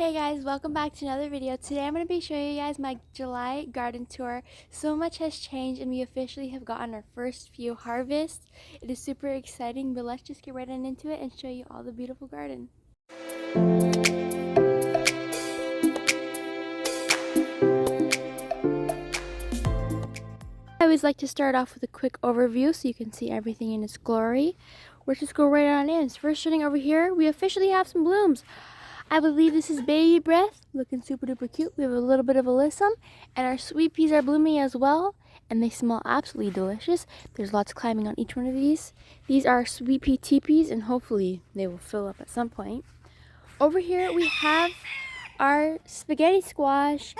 Hey guys, welcome back to another video. Today I'm going to be showing you guys my July garden tour. So much has changed and we officially have gotten our first few harvests. It is super exciting, but let's just get right on into it and show you all the beautiful garden. I always like to start off with a quick overview so you can see everything in its glory. We'll just go right on in. So first, starting over here, we officially have some blooms. I believe this is baby breath, looking super duper cute. We have a little bit of alyssum, and our sweet peas are blooming as well, and they smell absolutely delicious. There's lots climbing on each one of these. These are sweet pea teepees, and hopefully they will fill up at some point. Over here we have our spaghetti squash,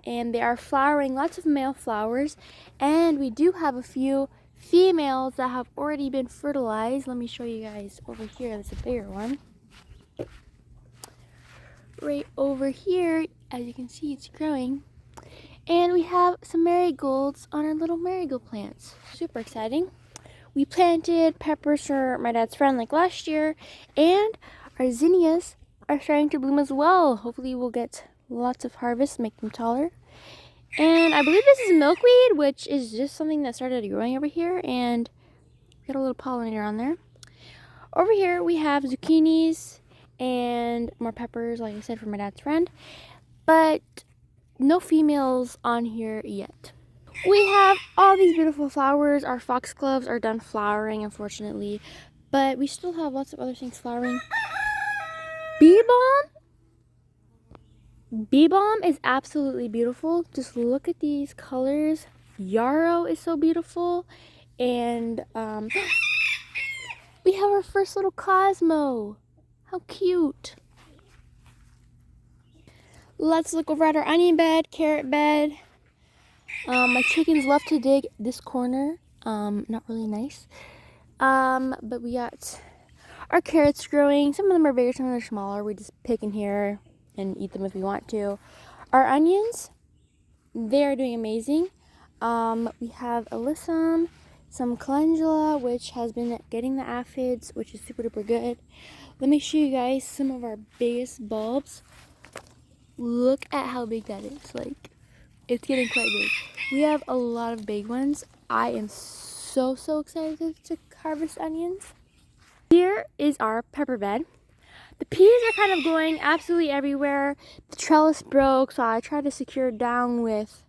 and they are flowering, lots of male flowers, and we do have a few females that have already been fertilized. Let me show you guys over here. There's a bigger one. Right over here, as you can see, it's growing, and we have some marigolds on our little marigold plants. Super exciting. We planted peppers for my dad's friend like last year, and our zinnias are starting to bloom as well. Hopefully we'll get lots of harvest, make them taller. And I believe this is milkweed, which is just something that started growing over here, and got a little pollinator on there. Over here we have zucchinis and more peppers, like I said, for my dad's friend, but no females on here yet. We have all these beautiful flowers. Our foxgloves are done flowering, unfortunately, but we still have lots of other things flowering. Bee balm is absolutely beautiful. Just look at these colors. Yarrow is so beautiful, and we have our first little Cosmo. How cute. Let's look over at our onion bed, carrot bed. My chickens love to dig this corner. Not really nice. But we got our carrots growing. Some of them are bigger, some of them are smaller. We just pick in here and eat them if we want to. Our onions, they are doing amazing. We have alyssum, some calendula, which has been getting the aphids, which is super duper good. Let me show you guys some of our biggest bulbs. Look at how big that is. Like, it's getting quite big. We have a lot of big ones. I am so excited to harvest onions. Here is our pepper bed. The peas are kind of going absolutely everywhere. The trellis broke, so I tried to secure it down with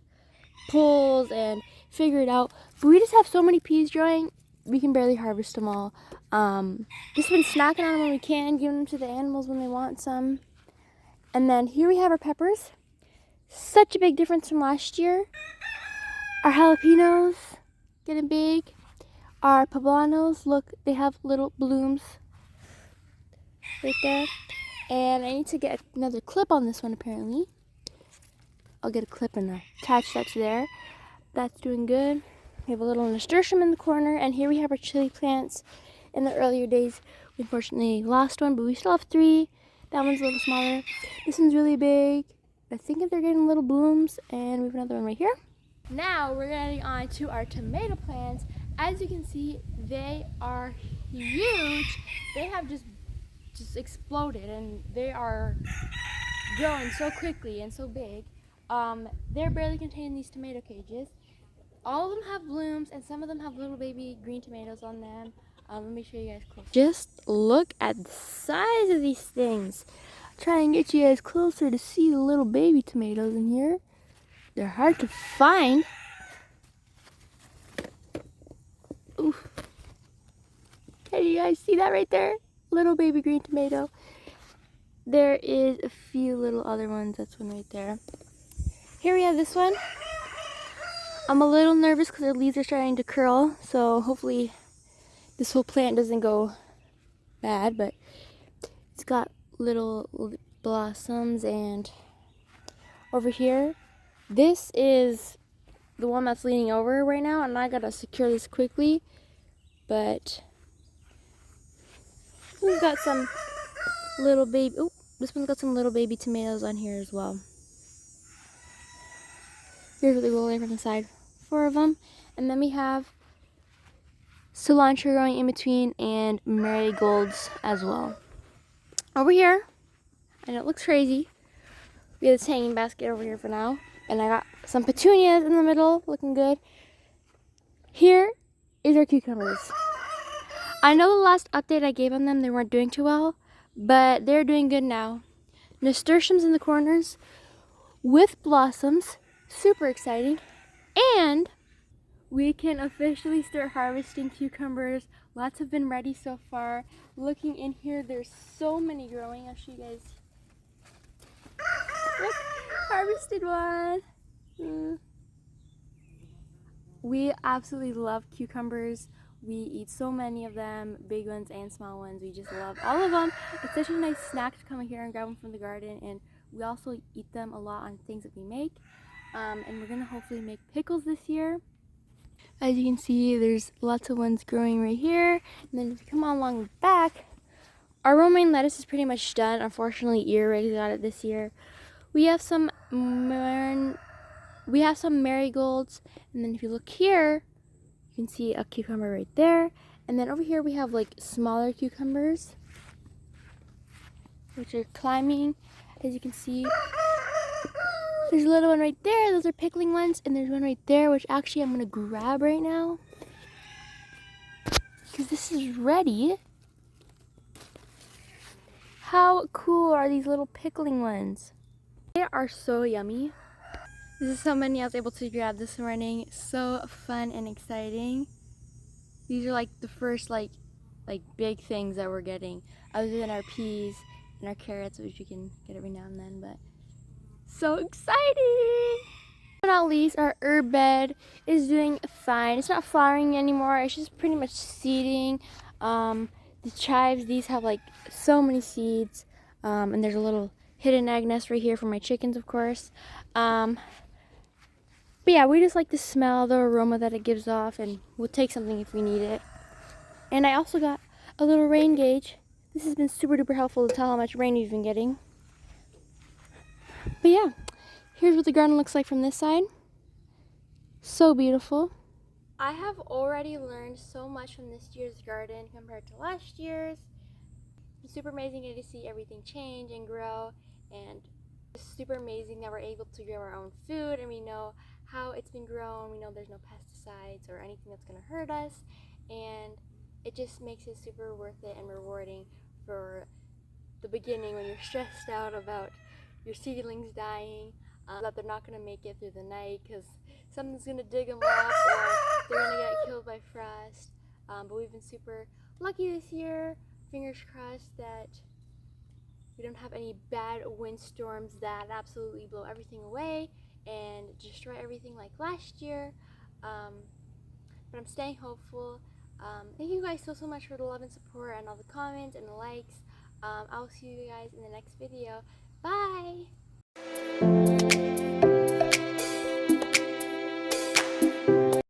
poles and figure it out. But we just have so many peas growing, we can barely harvest them all. Just been snacking on them when we can, giving them to the animals when they want some. And then here we have our peppers. Such a big difference from last year. Our jalapenos getting big. Our poblanos, look, they have little blooms right there. And I need to get another clip on this one apparently. I'll get a clip and attach that to there. That's doing good. We have a little nasturtium in the corner, and here we have our chili plants. In the earlier days, we unfortunately lost one, but we still have 3. That one's a little smaller. This one's really big. I think they're getting little blooms, and we have another one right here. Now we're getting on to our tomato plants. As you can see, they are huge. They have just exploded, and they are growing so quickly and so big. They're barely contained in these tomato cages. All of them have blooms, and some of them have little baby green tomatoes on them. Let me show you guys close. Just look at the size of these things. I'll try and get you guys closer to see the little baby tomatoes in here. They're hard to find. Oof. Can you guys see that right there? Little baby green tomato. There is a few little other ones. That's one right there. Here we have this one. I'm a little nervous because their leaves are starting to curl, so hopefully this whole plant doesn't go bad, but it's got little blossoms. And over here, this is the one that's leaning over right now, and I gotta secure this quickly, but we've got some little baby, oh, this one's got some little baby tomatoes on here as well. Here's what they roll in from the side. 4 of them. And then we have cilantro growing in between and marigolds as well. Over here, I know it looks crazy, We have this hanging basket over here for now. And I got some petunias in the middle, looking good. Here is our cucumbers. I know the last update I gave on them, they weren't doing too well, but they're doing good now. Nasturtiums in the corners with blossoms, super exciting. And we can officially start harvesting cucumbers. Lots have been ready so far. Looking in here, there's so many growing. I'll show you guys. Look, harvested one. We absolutely love cucumbers. We eat so many of them, big ones and small ones. We just love all of them. It's such a nice snack to come here and grab them from the garden, and we also eat them a lot on things that we make. And we're gonna hopefully make pickles this year. As you can see, there's lots of ones growing right here. And then if you come on along the back, our romaine lettuce is pretty much done. Unfortunately, earwigs got it this year. We have some marigolds, and then if you look here, you can see a cucumber right there. And then over here we have like smaller cucumbers, which are climbing. As you can see, there's a little one right there. Those are pickling ones. And there's one right there, which actually I'm gonna grab right now, because this is ready. How cool are these little pickling ones? They are so yummy. This is so many I was able to grab this morning. So fun and exciting. These are like the first like big things that we're getting, other than our peas and our carrots, which we can get every now and then, but so exciting! But not least, our herb bed is doing fine. It's not flowering anymore, it's just pretty much seeding. The chives, these have like so many seeds, and there's a little hidden egg nest right here for my chickens, of course. But yeah, we just like the smell, the aroma that it gives off, and we'll take something if we need it. And I also got a little rain gauge. This has been super duper helpful to tell how much rain we've been getting. But yeah, here's what the garden looks like from this side. So beautiful. I have already learned so much from this year's garden compared to last year's. It's super amazing to see everything change and grow, and it's super amazing that we're able to grow our own food, and we know how it's been grown. We know there's no pesticides or anything that's going to hurt us, and it just makes it super worth it and rewarding for the beginning when you're stressed out about your seedlings dying, that they're not going to make it through the night because something's going to dig them up or they're going to get killed by frost. But we've been super lucky this year. Fingers crossed that we don't have any bad windstorms that absolutely blow everything away and destroy everything like last year. But I'm staying hopeful. Thank you guys so much for the love and support and all the comments and the likes. I'll see you guys in the next video. Bye!